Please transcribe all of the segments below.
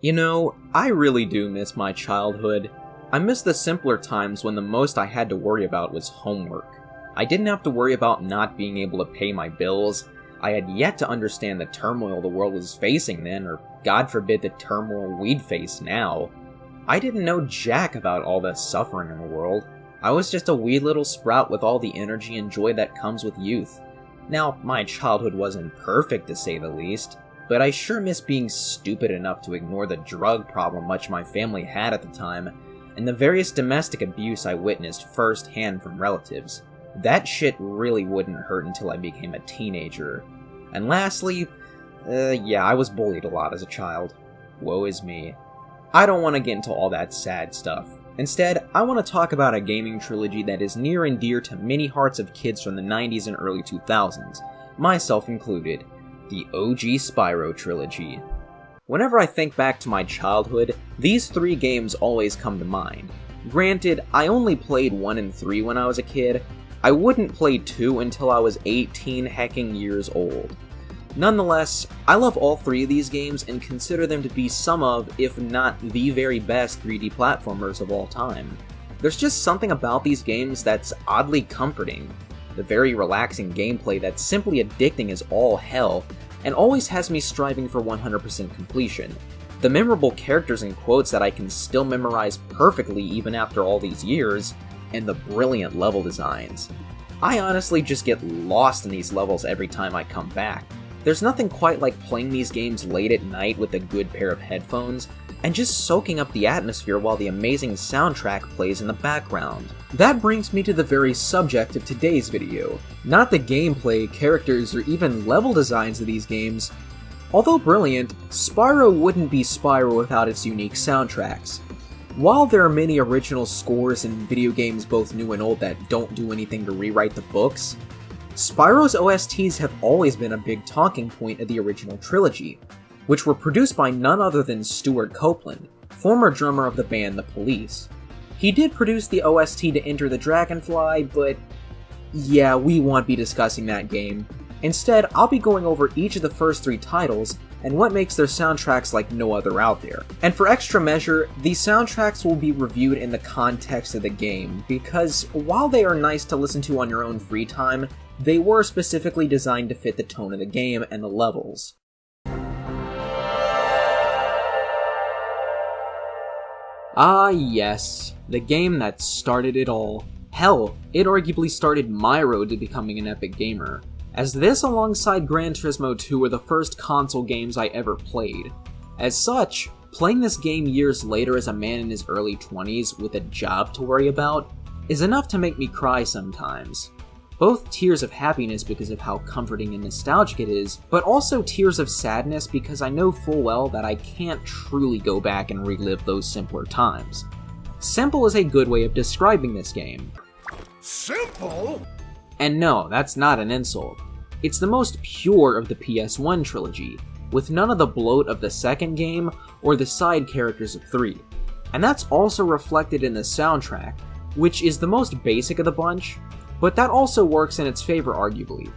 You know, I really do miss my childhood. I miss the simpler times when the most I had to worry about was homework. I didn't have to worry about not being able to pay my bills. I had yet to understand the turmoil the world was facing then, or God forbid the turmoil we'd face now. I didn't know jack about all the suffering in the world. I was just a wee little sprout with all the energy and joy that comes with youth. Now, my childhood wasn't perfect to say the least, but I sure miss being stupid enough to ignore the drug problem much my family had at the time, and the various domestic abuse I witnessed firsthand from relatives. That shit really wouldn't hurt until I became a teenager. And lastly, I was bullied a lot as a child. Woe is me. I don't want to get into all that sad stuff. Instead, I want to talk about a gaming trilogy that is near and dear to many hearts of kids from the 90s and early 2000s, myself included, the OG Spyro Trilogy. Whenever I think back to my childhood, these three games always come to mind. Granted, I only played 1 and 3 when I was a kid. I wouldn't play 2 until I was 18 hecking years old. Nonetheless, I love all three of these games and consider them to be some of, if not the very best 3D platformers of all time. There's just something about these games that's oddly comforting. The very relaxing gameplay that's simply addicting as all hell, and always has me striving for 100% completion. The memorable characters and quotes that I can still memorize perfectly even after all these years, and the brilliant level designs. I honestly just get lost in these levels every time I come back. There's nothing quite like playing these games late at night with a good pair of headphones, and just soaking up the atmosphere while the amazing soundtrack plays in the background. That brings me to the very subject of today's video. Not the gameplay, characters, or even level designs of these games. Although brilliant, Spyro wouldn't be Spyro without its unique soundtracks. While there are many original scores in video games both new and old that don't do anything to rewrite the books, Spyro's OSTs have always been a big talking point of the original trilogy, which were produced by none other than Stewart Copeland, former drummer of the band The Police. He did produce the OST to Enter the Dragonfly, but yeah, we won't be discussing that game. Instead, I'll be going over each of the first 3 titles and what makes their soundtracks like no other out there. And for extra measure, these soundtracks will be reviewed in the context of the game, because while they are nice to listen to on your own free time, they were specifically designed to fit the tone of the game and the levels. Ah yes, the game that started it all. Hell, it arguably started my road to becoming an epic gamer, as this alongside Gran Turismo 2 were the first console games I ever played. As such, playing this game years later as a man in his early 20s with a job to worry about is enough to make me cry sometimes. Both tears of happiness because of how comforting and nostalgic it is, but also tears of sadness because I know full well that I can't truly go back and relive those simpler times. Simple is a good way of describing this game. Simple? And no, that's not an insult. It's the most pure of the PS1 trilogy, with none of the bloat of the second game or the side characters of 3. And that's also reflected in the soundtrack, which is the most basic of the bunch, but that also works in its favor arguably.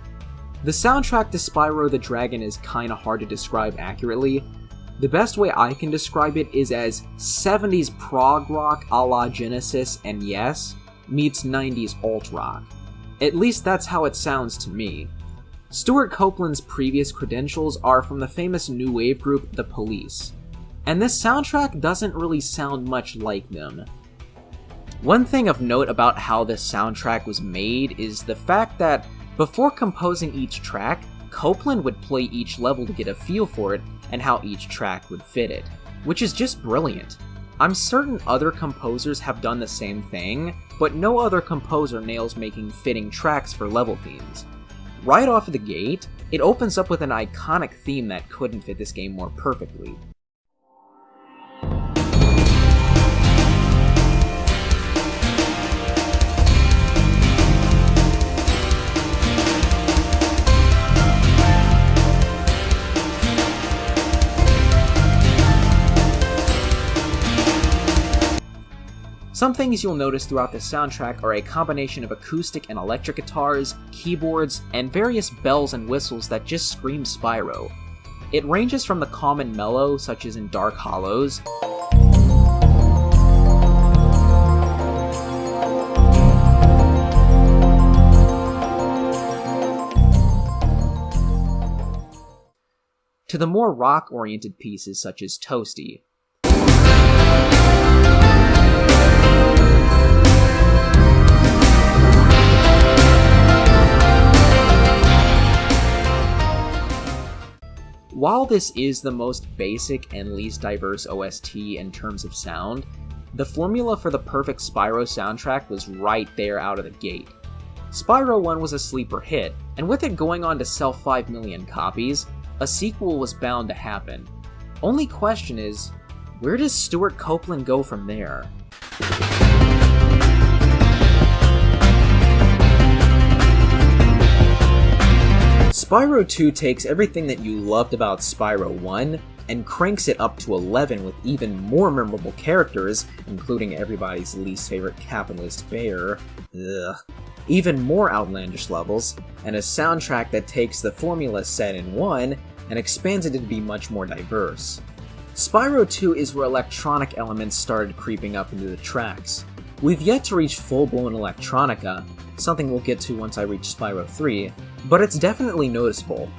The soundtrack to Spyro the Dragon is kinda hard to describe accurately. The best way I can describe it is as 70s prog rock a la Genesis and Yes meets 90s alt rock. At least that's how it sounds to me. Stewart Copeland's previous credentials are from the famous new wave group The Police, and this soundtrack doesn't really sound much like them. One thing of note about how this soundtrack was made is the fact that before composing each track, Copeland would play each level to get a feel for it and how each track would fit it, which is just brilliant. I'm certain other composers have done the same thing, but no other composer nails making fitting tracks for level themes. Right off the gate, it opens up with an iconic theme that couldn't fit this game more perfectly. Some things you'll notice throughout the soundtrack are a combination of acoustic and electric guitars, keyboards, and various bells and whistles that just scream Spyro. It ranges from the common mellow, such as in Dark Hollows, to the more rock-oriented pieces such as Toasty. While this is the most basic and least diverse OST in terms of sound, the formula for the perfect Spyro soundtrack was right there out of the gate. Spyro 1 was a sleeper hit, and with it going on to sell 5 million copies, a sequel was bound to happen. Only question is, where does Stuart Copeland go from there? Spyro 2 takes everything that you loved about Spyro 1 and cranks it up to 11 with even more memorable characters, including everybody's least favorite capitalist bear, even more outlandish levels, and a soundtrack that takes the formula set in 1 and expands it to be much more diverse. Spyro 2 is where electronic elements started creeping up into the tracks. We've yet to reach full-blown electronica, something we'll get to once I reach Spyro 3, but it's definitely noticeable.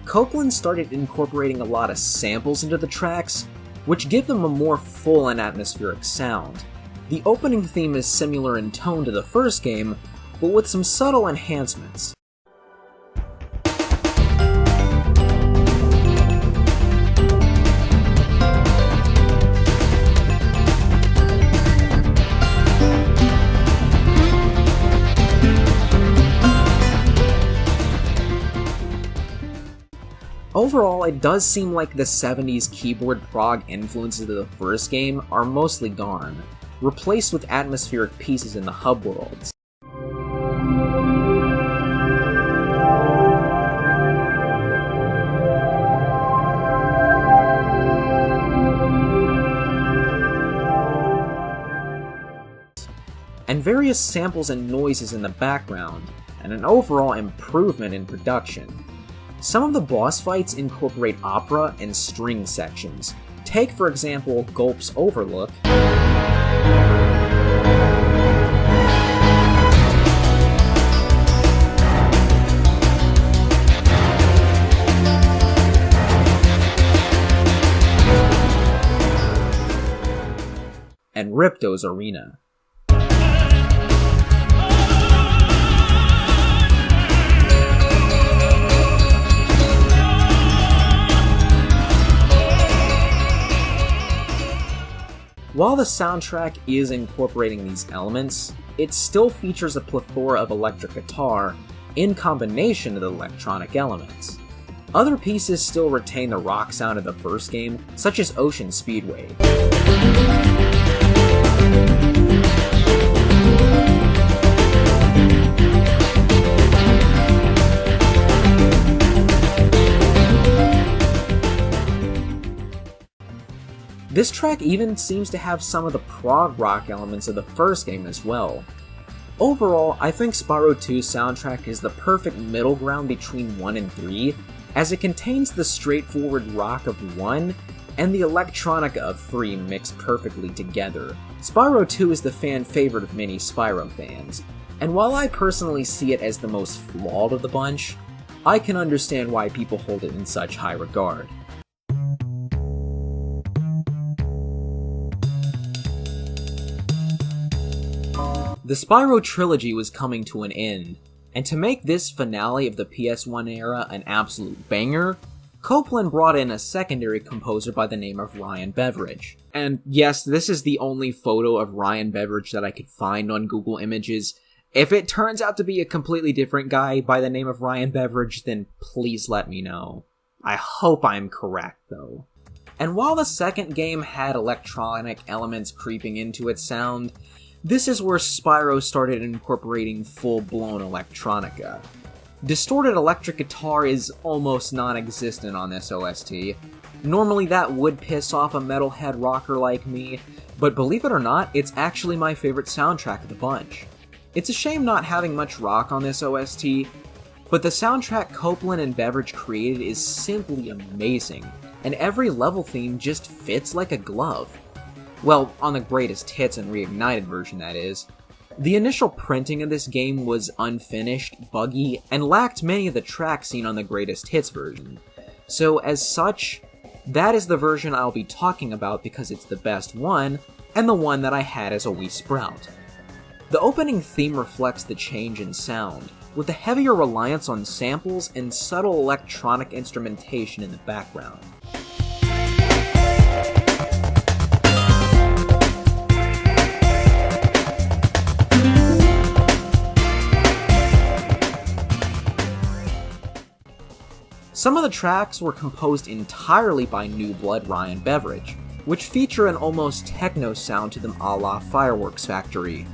Copeland started incorporating a lot of samples into the tracks, which give them a more full and atmospheric sound. The opening theme is similar in tone to the first game, but with some subtle enhancements. Overall, it does seem like the 70s keyboard prog influences of the first game are mostly gone, replaced with atmospheric pieces in the hub worlds. And various samples and noises in the background, and an overall improvement in production. Some of the boss fights incorporate opera and string sections. Take, for example, Gulp's Overlook, and Ripto's Arena. While the soundtrack is incorporating these elements, it still features a plethora of electric guitar in combination with electronic elements. Other pieces still retain the rock sound of the first game, such as Ocean Speedway. This track even seems to have some of the prog rock elements of the first game as well. Overall, I think Spyro 2's soundtrack is the perfect middle ground between 1 and 3, as it contains the straightforward rock of 1 and the electronica of 3 mixed perfectly together. Spyro 2 is the fan favorite of many Spyro fans, and while I personally see it as the most flawed of the bunch, I can understand why people hold it in such high regard. The Spyro Trilogy was coming to an end, and to make this finale of the PS1 era an absolute banger, Copeland brought in a secondary composer by the name of Ryan Beveridge. And yes, this is the only photo of Ryan Beveridge that I could find on Google Images. If it turns out to be a completely different guy by the name of Ryan Beveridge, then please let me know. I hope I'm correct, though. And while the second game had electronic elements creeping into its sound, this is where Spyro started incorporating full-blown electronica. Distorted electric guitar is almost non-existent on this OST. Normally that would piss off a metalhead rocker like me, but believe it or not, it's actually my favorite soundtrack of the bunch. It's a shame not having much rock on this OST, But the soundtrack Copeland and Beveridge created is simply amazing, and every level theme just fits like a glove. Well, on the greatest hits and reignited version, that is. The initial printing of this game was unfinished, buggy, and lacked many of the tracks seen on the greatest hits version. So as such, that is the version I'll be talking about because it's the best one, and the one that I had as a wee sprout. The opening theme reflects the change in sound, with a heavier reliance on samples and subtle electronic instrumentation in the background. Some of the tracks were composed entirely by New Blood Ryan Beveridge, which feature an almost techno sound to them a la Fireworks Factory.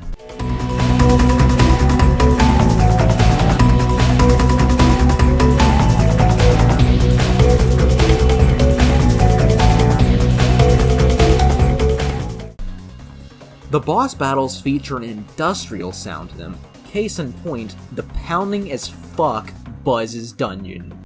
The boss battles feature an industrial sound to them, case in point, the pounding as fuck Buzz's dungeon.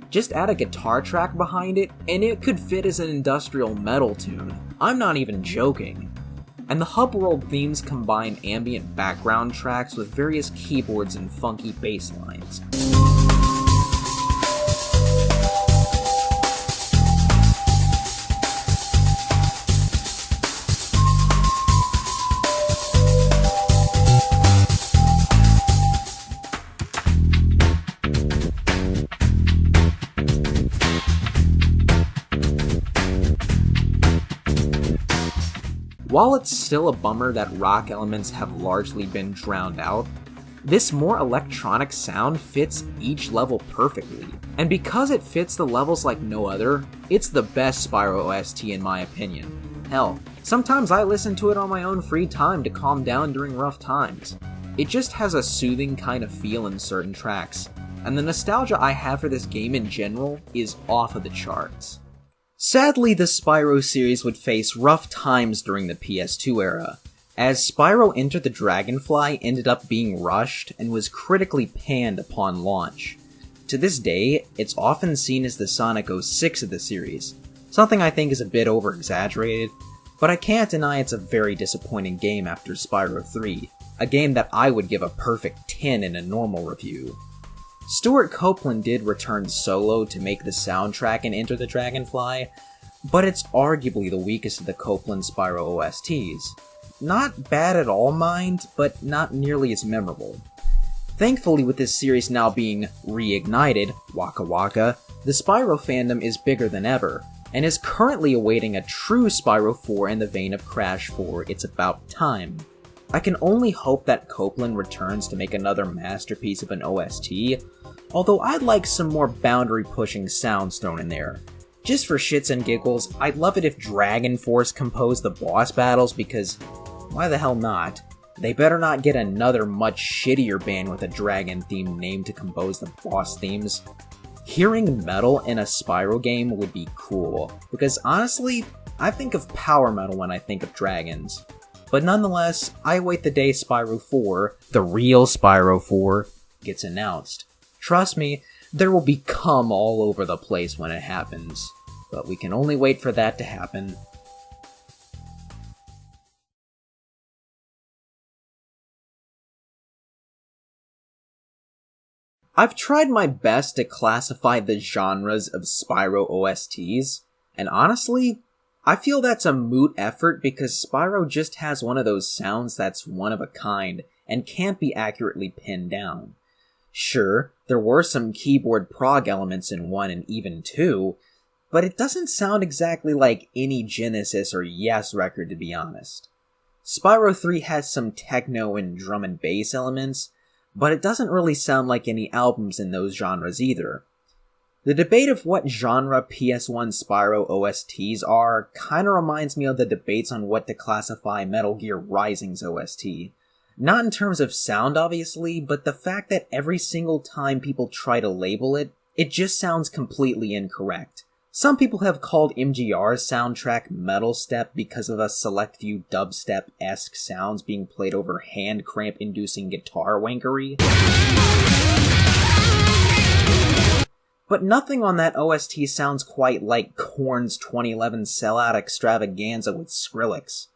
Just add a guitar track behind it, and it could fit as an industrial metal tune. I'm not even joking. And the hub world themes combine ambient background tracks with various keyboards and funky bass lines. While it's still a bummer that rock elements have largely been drowned out, this more electronic sound fits each level perfectly. And because it fits the levels like no other, it's the best Spyro OST in my opinion. Hell, sometimes I listen to it on my own free time to calm down during rough times. It just has a soothing kind of feel in certain tracks, and the nostalgia I have for this game in general is off of the charts. Sadly, the Spyro series would face rough times during the PS2 era, as Spyro Enter the Dragonfly ended up being rushed and was critically panned upon launch. To this day, it's often seen as the Sonic 06 of the series, something I think is a bit over-exaggerated, but I can't deny it's a very disappointing game after Spyro 3, a game that I would give a perfect 10 in a normal review. Stuart Copeland did return solo to make the soundtrack in Enter the Dragonfly, but it's arguably the weakest of the Copeland Spyro OSTs. Not bad at all, mind, but not nearly as memorable. Thankfully, with this series now being reignited, Waka Waka, the Spyro fandom is bigger than ever, and is currently awaiting a true Spyro 4 in the vein of Crash 4 It's About Time. I can only hope that Copeland returns to make another masterpiece of an OST, although I'd like some more boundary-pushing sounds thrown in there. Just for shits and giggles, I'd love it if Dragon Force composed the boss battles because, why the hell not? They better not get another much shittier band with a dragon-themed name to compose the boss themes. Hearing metal in a Spyro game would be cool, because honestly, I think of power metal when I think of dragons. But nonetheless, I await the day Spyro 4, the real Spyro 4, gets announced. Trust me, there will be cum all over the place when it happens, but we can only wait for that to happen. I've tried my best to classify the genres of Spyro OSTs, and honestly, I feel that's a moot effort because Spyro just has one of those sounds that's one of a kind and can't be accurately pinned down. Sure, there were some keyboard prog elements in 1 and even 2, but it doesn't sound exactly like any Genesis or Yes record, to be honest. Spyro 3 has some techno and drum and bass elements, but it doesn't really sound like any albums in those genres either. The debate of what genre PS1 Spyro OSTs are kinda reminds me of the debates on what to classify Metal Gear Rising's OST. Not in terms of sound, obviously, but the fact that every single time people try to label it, it just sounds completely incorrect. Some people have called MGR's soundtrack metal step because of a select few dubstep-esque sounds being played over hand cramp-inducing guitar wankery. But nothing on that OST sounds quite like Korn's 2011 sellout extravaganza with Skrillex.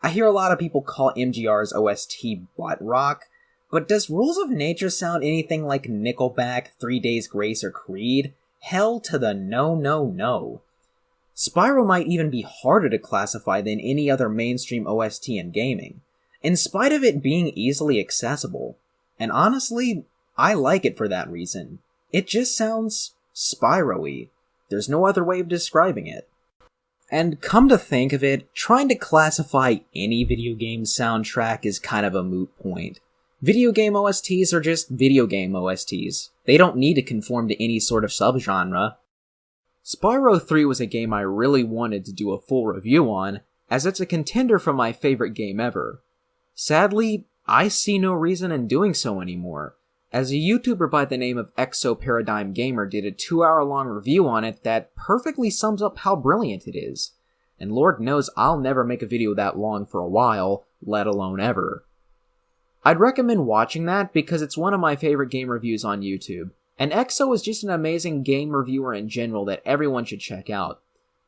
I hear a lot of people call MGR's OST butt rock, but does Rules of Nature sound anything like Nickelback, 3 Days Grace, or Creed? Hell to the no. Spyro might even be harder to classify than any other mainstream OST in gaming, in spite of it being easily accessible. And honestly, I like it for that reason. It just sounds Spyro-y. There's no other way of describing it. And come to think of it, trying to classify any video game soundtrack is kind of a moot point. Video game OSTs are just video game OSTs. They don't need to conform to any sort of subgenre. Spyro 3 was a game I really wanted to do a full review on, as it's a contender for my favorite game ever. Sadly, I see no reason in doing so anymore, as a YouTuber by the name of Paradigm Gamer did a 2-hour-long review on it that perfectly sums up how brilliant it is. And Lord knows I'll never make a video that long for a while, let alone ever. I'd recommend watching that because it's one of my favorite game reviews on YouTube, and Exo is just an amazing game reviewer in general that everyone should check out.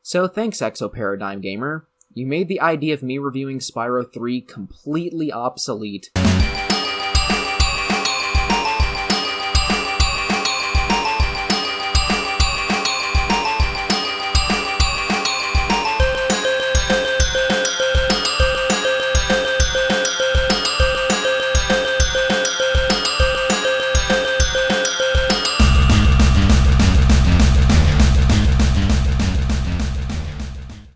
So thanks, Paradigm Gamer. You made the idea of me reviewing Spyro 3 completely obsolete.